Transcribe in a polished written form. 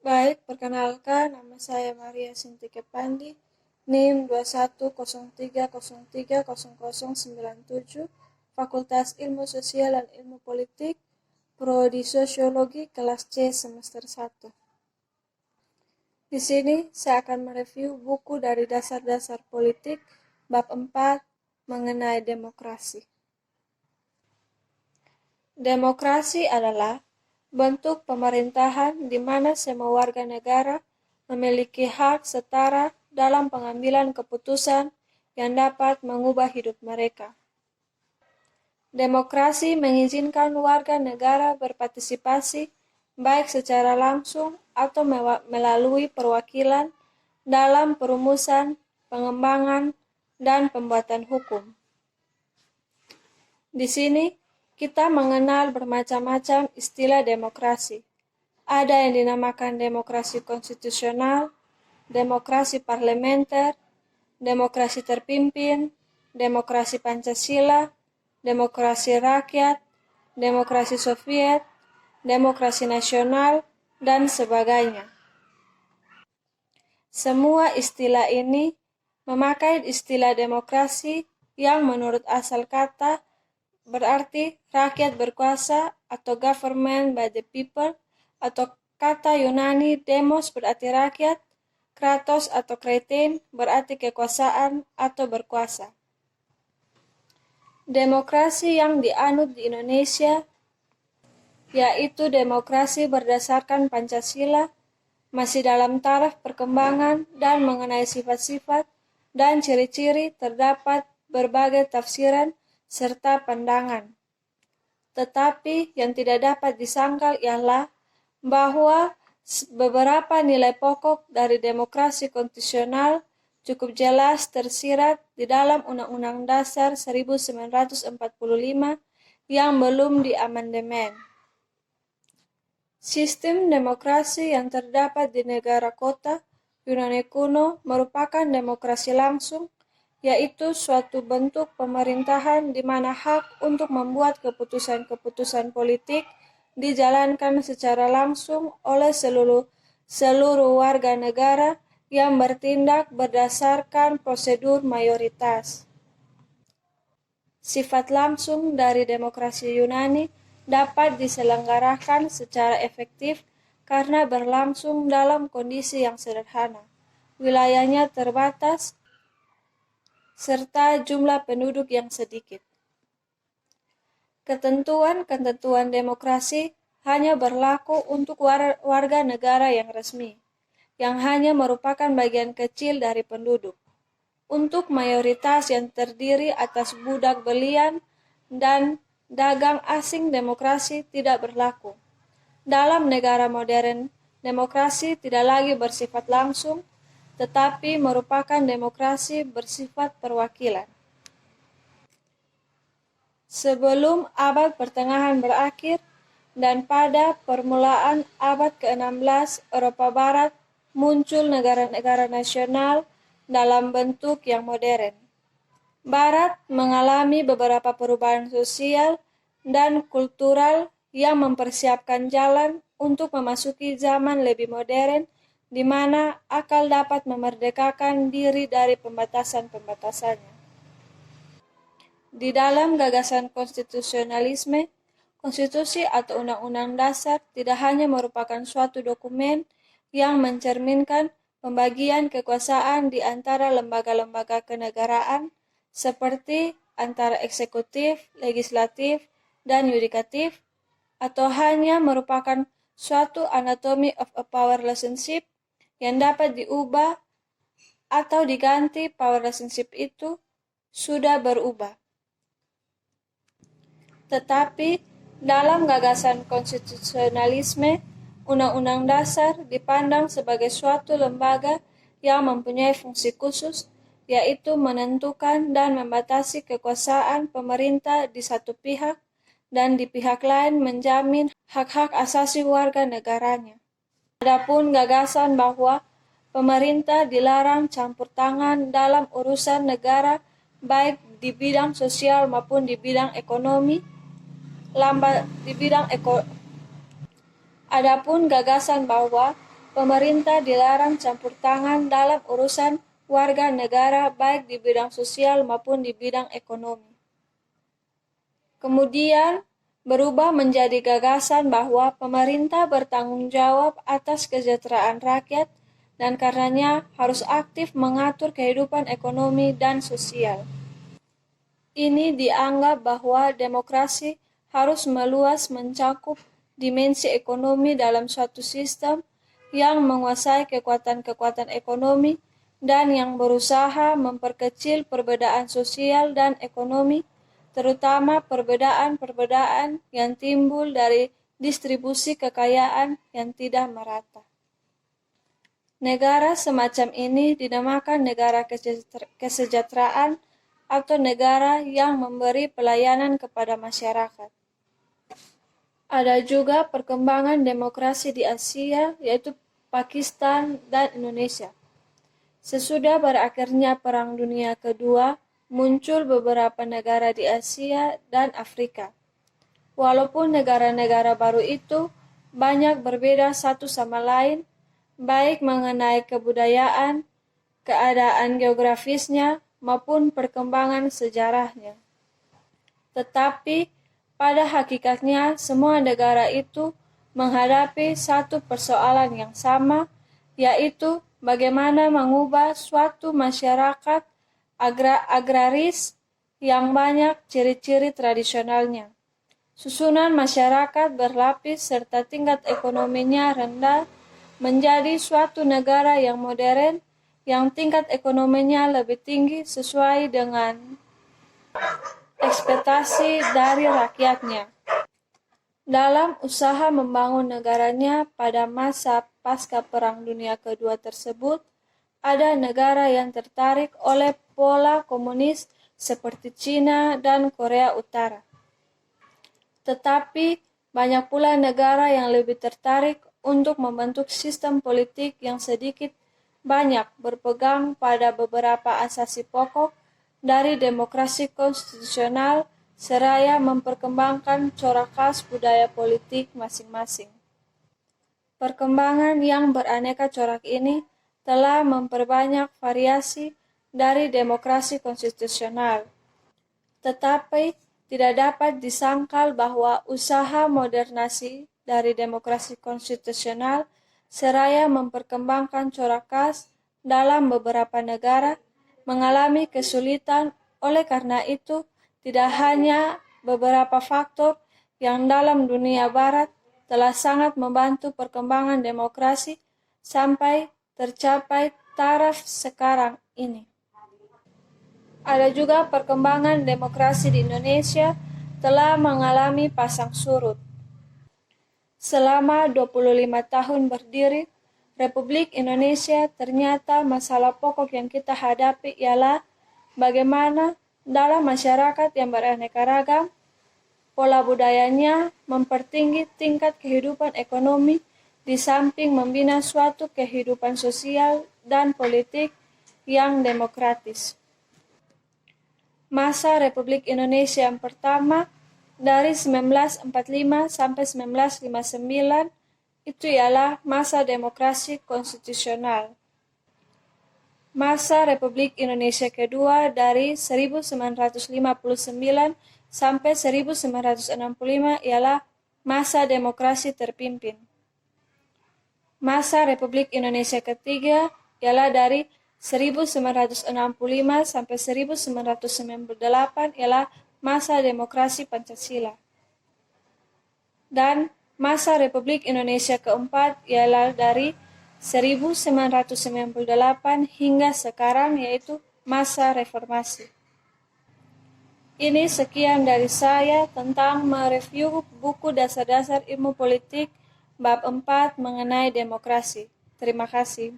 Baik, perkenalkan nama saya Maria Sintike Pandi, NIM 2103030097, Fakultas Ilmu Sosial dan Ilmu Politik, Prodi Sosiologi kelas C semester 1. Di sini saya akan mereview buku dari Dasar-Dasar Politik bab 4 mengenai demokrasi. Demokrasi adalah bentuk pemerintahan di mana semua warga negara memiliki hak setara dalam pengambilan keputusan yang dapat mengubah hidup mereka. Demokrasi mengizinkan warga negara berpartisipasi baik secara langsung atau melalui perwakilan dalam perumusan, pengembangan, dan pembuatan hukum. Di sini kita mengenal bermacam-macam istilah demokrasi. Ada yang dinamakan demokrasi konstitusional, demokrasi parlementer, demokrasi terpimpin, demokrasi Pancasila, demokrasi rakyat, demokrasi Soviet, demokrasi nasional, dan sebagainya. Semua istilah ini memakai istilah demokrasi yang menurut asal kata berarti rakyat berkuasa atau government by the people, atau kata Yunani demos berarti rakyat, kratos atau kretein berarti kekuasaan atau berkuasa. Demokrasi yang dianut di Indonesia yaitu demokrasi berdasarkan Pancasila, masih dalam taraf perkembangan dan mengenai sifat-sifat dan ciri-ciri terdapat berbagai tafsiran serta pandangan. Tetapi yang tidak dapat disangkal ialah bahwa beberapa nilai pokok dari demokrasi konstitusional cukup jelas tersirat di dalam Undang-Undang Dasar 1945 yang belum diamandemen. Sistem demokrasi yang terdapat di negara kota Yunani kuno merupakan demokrasi langsung, yaitu suatu bentuk pemerintahan di mana hak untuk membuat keputusan-keputusan politik dijalankan secara langsung oleh seluruh warga negara yang bertindak berdasarkan prosedur mayoritas. Sifat langsung dari demokrasi Yunani dapat diselenggarakan secara efektif karena berlangsung dalam kondisi yang sederhana, wilayahnya terbatas, serta jumlah penduduk yang sedikit. Ketentuan-ketentuan demokrasi hanya berlaku untuk warga negara yang resmi, yang hanya merupakan bagian kecil dari penduduk. Untuk mayoritas yang terdiri atas budak belian dan dagang asing, demokrasi tidak berlaku. Dalam negara modern, demokrasi tidak lagi bersifat langsung, tetapi merupakan demokrasi bersifat perwakilan. Sebelum abad pertengahan berakhir dan pada permulaan abad ke-16 Eropa Barat muncul negara-negara nasional dalam bentuk yang modern. Barat mengalami beberapa perubahan sosial dan kultural yang mempersiapkan jalan untuk memasuki zaman lebih modern di mana akal dapat memerdekakan diri dari pembatasan-pembatasannya. Di dalam gagasan konstitusionalisme, konstitusi atau undang-undang dasar tidak hanya merupakan suatu dokumen yang mencerminkan pembagian kekuasaan di antara lembaga-lembaga kenegaraan seperti antara eksekutif, legislatif, dan yudikatif, atau hanya merupakan suatu anatomy of a power relationship yang dapat diubah atau diganti. Power relationship itu sudah berubah. Tetapi dalam gagasan konstitusionalisme, Undang-Undang Dasar dipandang sebagai suatu lembaga yang mempunyai fungsi khusus, yaitu menentukan dan membatasi kekuasaan pemerintah di satu pihak dan di pihak lain menjamin hak-hak asasi warga negaranya. Adapun gagasan bahwa pemerintah dilarang campur tangan dalam urusan negara baik di bidang sosial maupun di bidang ekonomi, Adapun gagasan bahwa pemerintah dilarang campur tangan dalam urusan warga negara baik di bidang sosial maupun di bidang ekonomi. Kemudian berubah menjadi gagasan bahwa pemerintah bertanggung jawab atas kesejahteraan rakyat dan karenanya harus aktif mengatur kehidupan ekonomi dan sosial. Ini dianggap bahwa demokrasi harus meluas mencakup dimensi ekonomi dalam suatu sistem yang menguasai kekuatan-kekuatan ekonomi dan yang berusaha memperkecil perbedaan sosial dan ekonomi, terutama perbedaan-perbedaan yang timbul dari distribusi kekayaan yang tidak merata. Negara semacam ini dinamakan negara kesejahteraan atau negara yang memberi pelayanan kepada masyarakat. Ada juga perkembangan demokrasi di Asia, yaitu Pakistan dan Indonesia. Sesudah berakhirnya Perang Dunia Kedua, muncul beberapa negara di Asia dan Afrika. Walaupun negara-negara baru itu banyak berbeda satu sama lain, baik mengenai kebudayaan, keadaan geografisnya, maupun perkembangan sejarahnya. Tetapi pada hakikatnya semua negara itu menghadapi satu persoalan yang sama, yaitu bagaimana mengubah suatu masyarakat agraris yang banyak ciri-ciri tradisionalnya. Susunan masyarakat berlapis serta tingkat ekonominya rendah menjadi suatu negara yang modern yang tingkat ekonominya lebih tinggi sesuai dengan ekspektasi dari rakyatnya. Dalam usaha membangun negaranya pada masa pasca Perang Dunia Kedua tersebut, ada negara yang tertarik oleh pola komunis seperti Cina dan Korea Utara. Tetapi banyak pula negara yang lebih tertarik untuk membentuk sistem politik yang sedikit banyak berpegang pada beberapa asasi pokok dari demokrasi konstitusional seraya memperkembangkan corak khas budaya politik masing-masing. Perkembangan yang beraneka corak ini telah memperbanyak variasi dari demokrasi konstitusional. Tetapi tidak dapat disangkal bahwa usaha modernasi dari demokrasi konstitusional seraya memperkembangkan corak khas dalam beberapa negara mengalami kesulitan. Oleh karena itu, tidak hanya beberapa faktor yang dalam dunia barat telah sangat membantu perkembangan demokrasi sampai tercapai taraf sekarang ini. Ada juga perkembangan demokrasi di Indonesia telah mengalami pasang surut. Selama 25 tahun berdiri, Republik Indonesia ternyata masalah pokok yang kita hadapi ialah bagaimana dalam masyarakat yang beraneka ragam, pola budayanya mempertinggi tingkat kehidupan ekonomi di samping membina suatu kehidupan sosial dan politik yang demokratis. Masa Republik Indonesia yang pertama dari 1945 sampai 1959 itu ialah masa demokrasi konstitusional. Masa Republik Indonesia kedua dari 1959 sampai 1965 ialah masa demokrasi terpimpin. Masa Republik Indonesia ketiga ialah dari 1965 sampai 1998 ialah masa demokrasi Pancasila. Dan masa Republik Indonesia keempat ialah dari 1998 hingga sekarang, yaitu masa reformasi. Ini sekian dari saya tentang mereview buku Dasar-Dasar Ilmu Politik bab 4 mengenai demokrasi. Terima kasih.